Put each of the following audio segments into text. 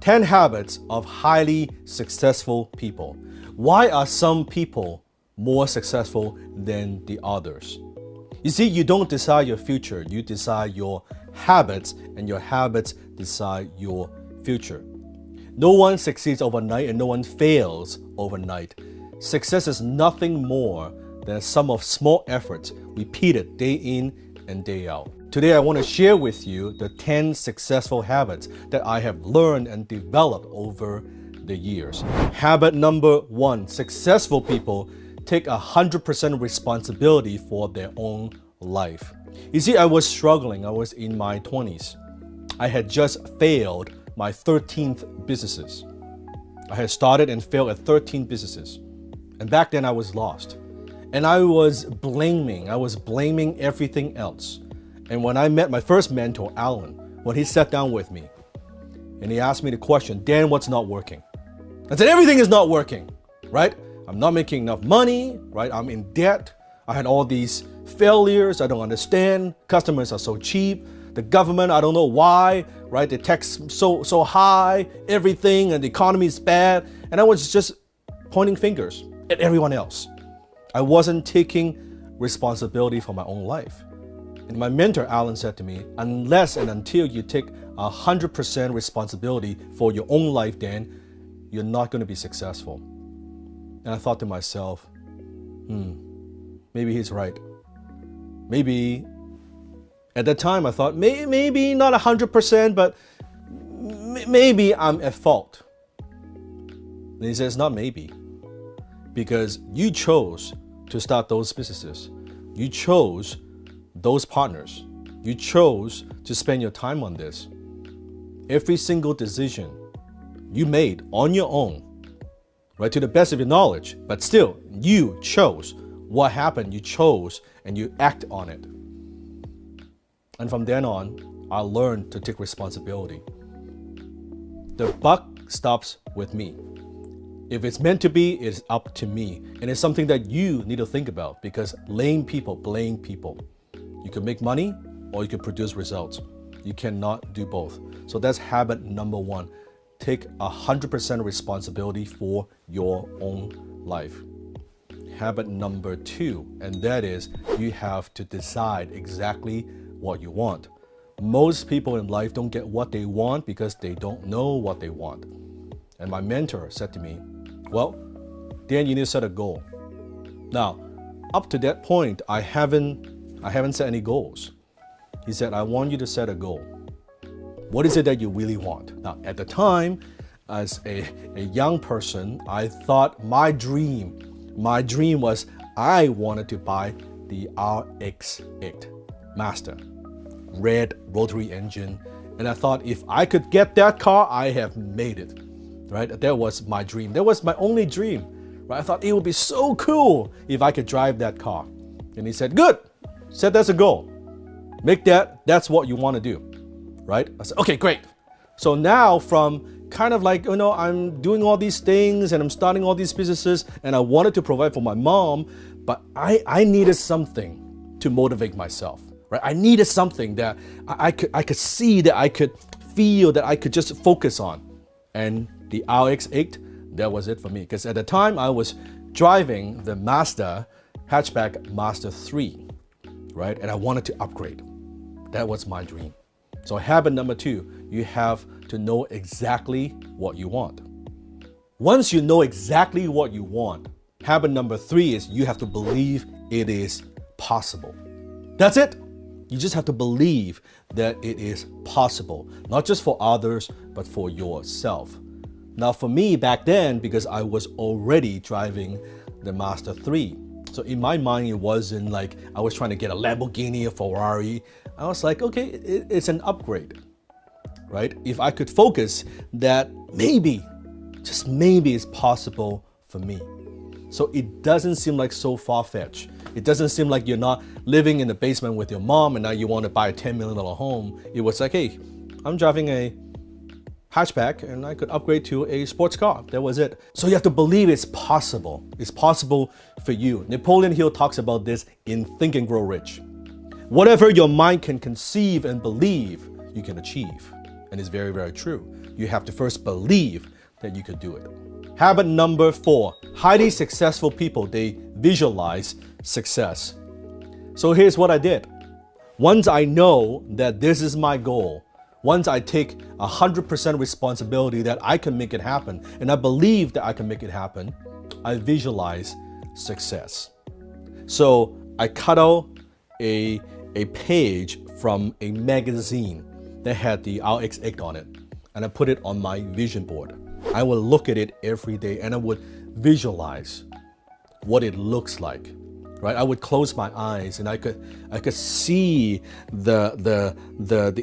10 habits of highly successful people. Why are some people more successful than the others? You see, you don't decide your future, you decide your habits, and your habits decide your future. No one succeeds overnight and no one fails overnight. Success is nothing more than a sum of small efforts repeated day in and day out. Today, I want to share with you the 10 successful habits that I have learned and developed over the years. Habit number 1, successful people take 100% responsibility for their own life. You see, I was struggling. I was in my 20s. I had just failed my 13th businesses. I had started and failed at 13 businesses. And back then I was lost. And I was blaming everything else. And when I met my first mentor, Alan, when he sat down with me and he asked me the question, Dan, what's not working? I said, everything is not working, right? I'm not making enough money, right? I'm in debt. I had all these failures I don't understand. Customers are so cheap. The government, I don't know why, right? The tax so high, everything, and the economy is bad. And I was just pointing fingers at everyone else. I wasn't taking responsibility for my own life. And my mentor, Alan, said to me, unless and until you take 100% responsibility for your own life, Dan, you're not going to be successful. And I thought to myself, maybe he's right. Maybe, at that time I thought, maybe not 100%, but maybe I'm at fault. And he says, not maybe. Because you chose to start those businesses. You chose those partners. You chose to spend your time on this. Every single decision you made on your own, right, to the best of your knowledge, but still, you chose what happened. You chose and you act on it. And from then on, I learned to take responsibility. The buck stops with me. If it's meant to be, it's up to me. And it's something that you need to think about, because lame people blame people. You can make money or you can produce results. You cannot do both. So that's habit number 1. Take 100% responsibility for your own life. Habit number 2, and that is you have to decide exactly what you want. Most people in life don't get what they want because they don't know what they want. And my mentor said to me, well, Dan, you need to set a goal. Now, up to that point, I haven't set any goals. He said, I want you to set a goal. What is it that you really want? Now, at the time, as a young person, I thought my dream was I wanted to buy the RX-8 Master, red rotary engine. And I thought if I could get that car, I have made it, right? That was my dream. That was my only dream, right? I thought it would be so cool if I could drive that car. And he said, good, set that's a goal. Make that's what you want to do, right? I said, okay, great. So now from kind of like, I'm doing all these things and I'm starting all these businesses and I wanted to provide for my mom, but I needed something to motivate myself, right? I needed something that I could see, that I could feel, that I could just focus on. And the RX-8, that was it for me. Because at the time I was driving the Mazda hatchback Mazda 3, right? And I wanted to upgrade. That was my dream. So habit number 2, you have to know exactly what you want. Once you know exactly what you want, habit number 3 is you have to believe it is possible. That's it. You just have to believe that it is possible, not just for others, but for yourself. Now for me back then, because I was already driving the Mazda 3, so in my mind, it wasn't like I was trying to get a Lamborghini, a Ferrari. I was like, okay, it's an upgrade, right? If I could focus that maybe, just maybe it's possible for me. So it doesn't seem like so far-fetched. It doesn't seem like you're not living in the basement with your mom and now you want to buy a $10 million home. It was like, hey, I'm driving a hatchback and I could upgrade to a sports car. That was it. So you have to believe it's possible. It's possible for you. Napoleon Hill talks about this in Think and Grow Rich. Whatever your mind can conceive and believe, you can achieve. And it's very, very true. you have to first believe that you could do it. Habit number 4, highly successful people, they visualize success. So here's what I did. Once I know that this is my goal, once I take 100% responsibility that I can make it happen, and I believe that I can make it happen, I visualize success. So I cut out a page from a magazine that had the RX8 on it, and I put it on my vision board. I would look at it every day and I would visualize what it looks like. Right? I would close my eyes and I could see the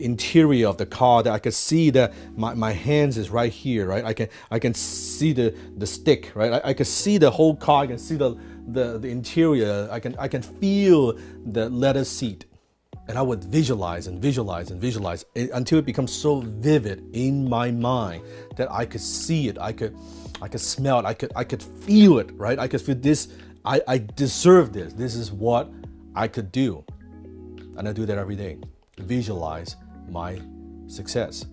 interior of the car. That I could see that my hands is right here. Right? I can see the stick. Right? I could see the whole car. I can see the interior. I can feel the leather seat, and I would visualize and visualize and visualize until it becomes so vivid in my mind that I could see it. I could smell it. I could feel it. Right? I could feel this. I deserve this. This is what I could do. And I do that every day. Visualize my success.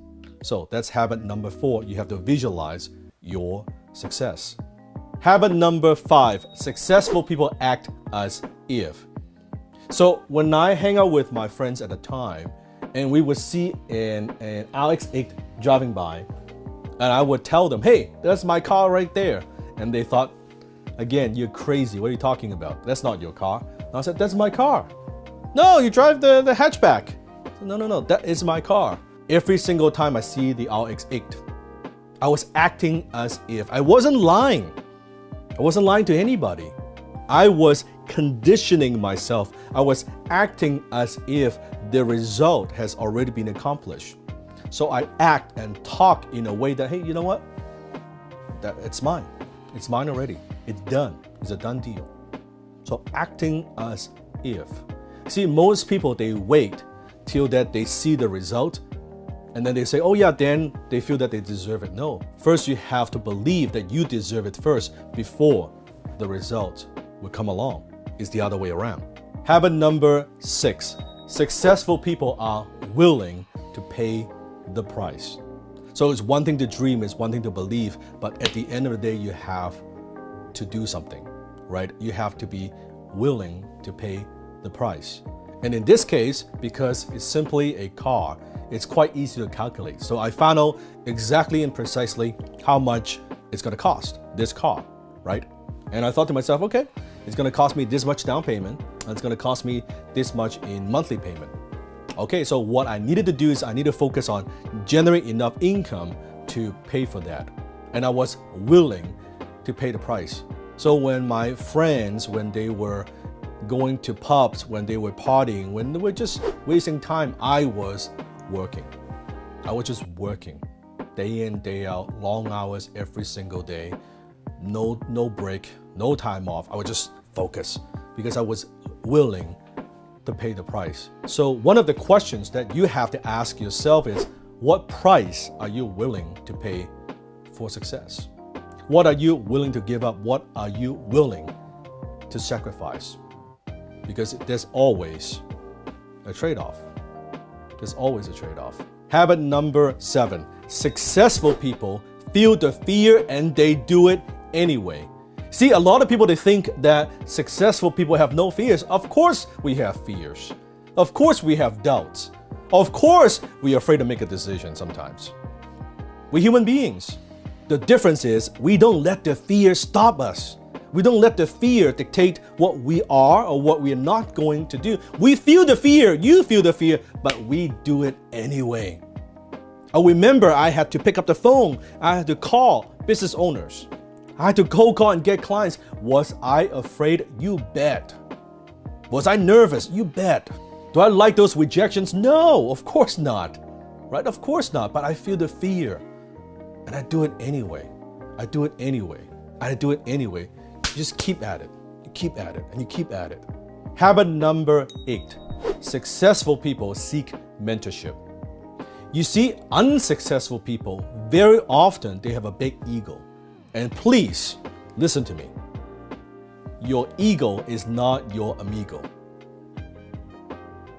So that's habit number 4. You have to visualize your success. Habit number 5, successful people act as if. So when I hang out with my friends at the time, and we would see an RX8 driving by, and I would tell them, hey, that's my car right there. And they thought, again, you're crazy. What are you talking about? That's not your car. And I said, that's my car. No, you drive the hatchback. Said, no, that is my car. Every single time I see the RX8, I was acting as if. I wasn't lying. I wasn't lying to anybody. I was conditioning myself. I was acting as if the result has already been accomplished. So I act and talk in a way that, hey, you know what? That it's mine. It's mine already. It's done. It's a done deal. So acting as if. See, most people, they wait till that they see the result and then they say, oh yeah, then they feel that they deserve it. No. First, you have to believe that you deserve it first before the result will come along. It's the other way around. Habit number 6. Successful people are willing to pay the price. So it's one thing to dream, it's one thing to believe, but at the end of the day, you have to do something, right? You have to be willing to pay the price. And in this case, because it's simply a car, it's quite easy to calculate. So I found out exactly and precisely how much it's going to cost, this car, right? And I thought to myself, okay, it's going to cost me this much down payment, and it's going to cost me this much in monthly payment. Okay, so what I needed to do is I need to focus on generating enough income to pay for that. And I was willing to pay the price. So when my friends, when they were going to pubs, when they were partying, when they were just wasting time, I was working. I was just working day in, day out, long hours every single day, no break, no time off. I would just focus because I was willing to pay the price. So one of the questions that you have to ask yourself is, what price are you willing to pay for success? What are you willing to give up? What are you willing to sacrifice? Because there's always a trade-off. There's always a trade-off. Habit number 7. Successful people feel the fear and they do it anyway. See, a lot of people, they think that successful people have no fears. Of course we have fears. Of course we have doubts. Of course we are afraid to make a decision sometimes. We're human beings. The difference is we don't let the fear stop us. We don't let the fear dictate what we are or what we are not going to do. We feel the fear, you feel the fear, but we do it anyway. I remember I had to pick up the phone. I had to call business owners. I had to cold call and get clients. Was I afraid? You bet. Was I nervous? You bet. Do I like those rejections? No, of course not. Right? Of course not. But I feel the fear. And I do it anyway. I do it anyway. I do it anyway. You just keep at it. You keep at it. And you keep at it. Habit number 8. Successful people seek mentorship. You see, unsuccessful people, very often they have a big ego. And please, listen to me. Your ego is not your amigo.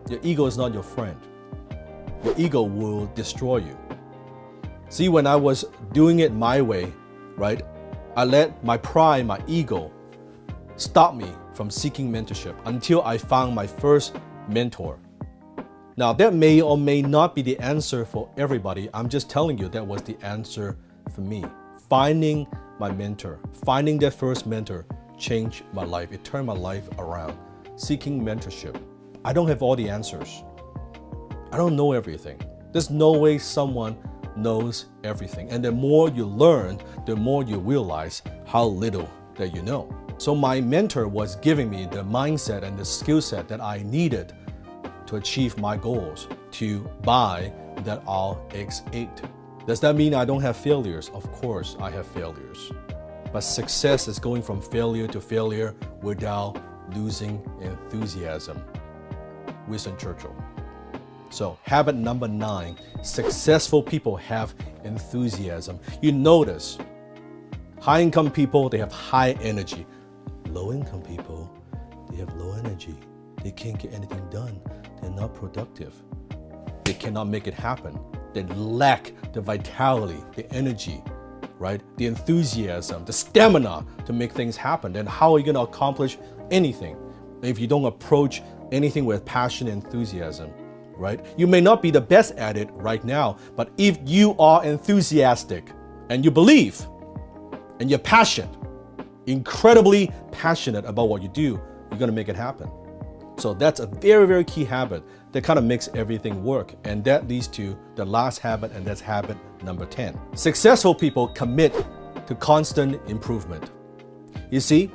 Your ego is not your friend. Your ego will destroy you. See, when I was doing it my way, right, I let my pride, my ego, stop me from seeking mentorship until I found my first mentor. Now, that may or may not be the answer for everybody. I'm just telling you that was the answer for me. Finding my mentor, finding that first mentor changed my life. It turned my life around. Seeking mentorship. I don't have all the answers. I don't know everything. There's no way someone knows everything. And the more you learn, the more you realize how little that you know. So my mentor was giving me the mindset and the skill set that I needed to achieve my goals, to buy that RX-8. Does that mean I don't have failures? Of course I have failures. But success is going from failure to failure without losing enthusiasm. Winston Churchill. So habit number 9, successful people have enthusiasm. You notice, high-income people, they have high energy. Low-income people, they have low energy. They can't get anything done. They're not productive. They cannot make it happen. They lack the vitality, the energy, right? The enthusiasm, the stamina to make things happen. Then how are you going to accomplish anything if you don't approach anything with passion and enthusiasm? Right? You may not be the best at it right now, but if you are enthusiastic and you believe and you're passionate, incredibly passionate about what you do, you're going to make it happen. So that's a very, very key habit that kind of makes everything work. And that leads to the last habit, and that's habit number 10. Successful people commit to constant improvement. You see,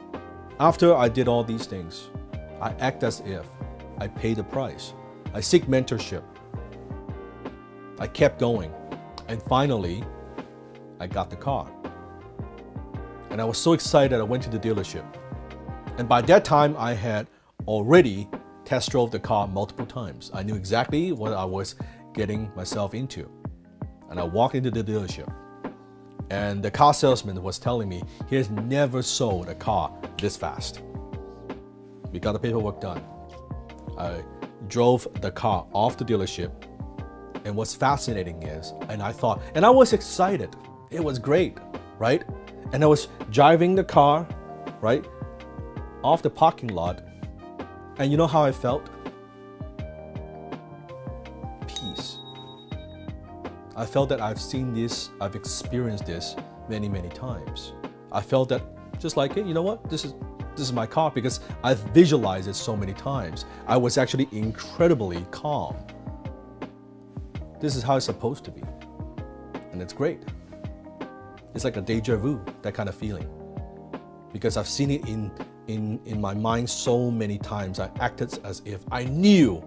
after I did all these things, I act as if I pay the price. I seek mentorship. I kept going. And finally, I got the car. And I was so excited I went to the dealership. And by that time, I had already test drove the car multiple times. I knew exactly what I was getting myself into. And I walked into the dealership. And the car salesman was telling me he has never sold a car this fast. We got the paperwork done. I drove the car off the dealership, and what's fascinating is, and I was excited. It was great, right? And I was driving the car, right, off the parking lot, and you know how I felt? Peace. I felt that I've seen this, I've experienced this many, many times. I felt that just like it, you know what? This is my car because I've visualized it so many times. I was actually incredibly calm. This is how it's supposed to be. And it's great. It's like a deja vu, that kind of feeling. Because I've seen it in my mind so many times. I acted as if I knew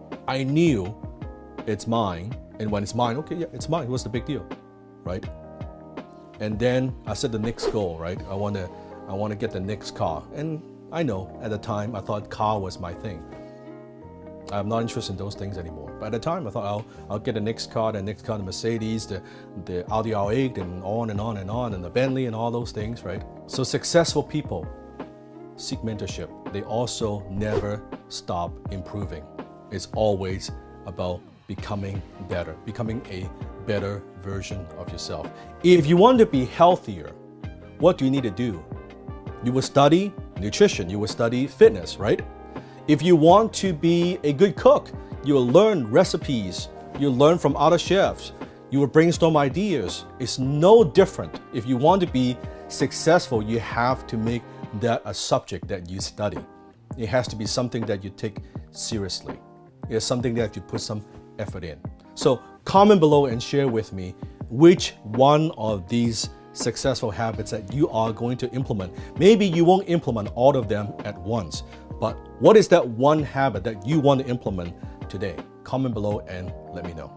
it's mine. And when it's mine, okay, yeah, it's mine. What's the big deal, right? And then I set the next goal, right? I want to get the next car. And I know at the time I thought car was my thing. I'm not interested in those things anymore. But at the time I thought I'll get the next car, the Mercedes, the Audi R8, and on and on and on, and the Bentley and all those things, right? So successful people seek mentorship. They also never stop improving. It's always about becoming better, becoming a better version of yourself. If you want to be healthier, what do you need to do? You will study nutrition, you will study fitness, right? If you want to be a good cook, you will learn recipes, you'll learn from other chefs, you will brainstorm ideas. It's no different. If you want to be successful, you have to make that a subject that you study. It has to be something that you take seriously. It's something that you put some effort in. So comment below and share with me which one of these successful habits that you are going to implement. Maybe you won't implement all of them at once, but what is that one habit that you want to implement today? Comment below and let me know.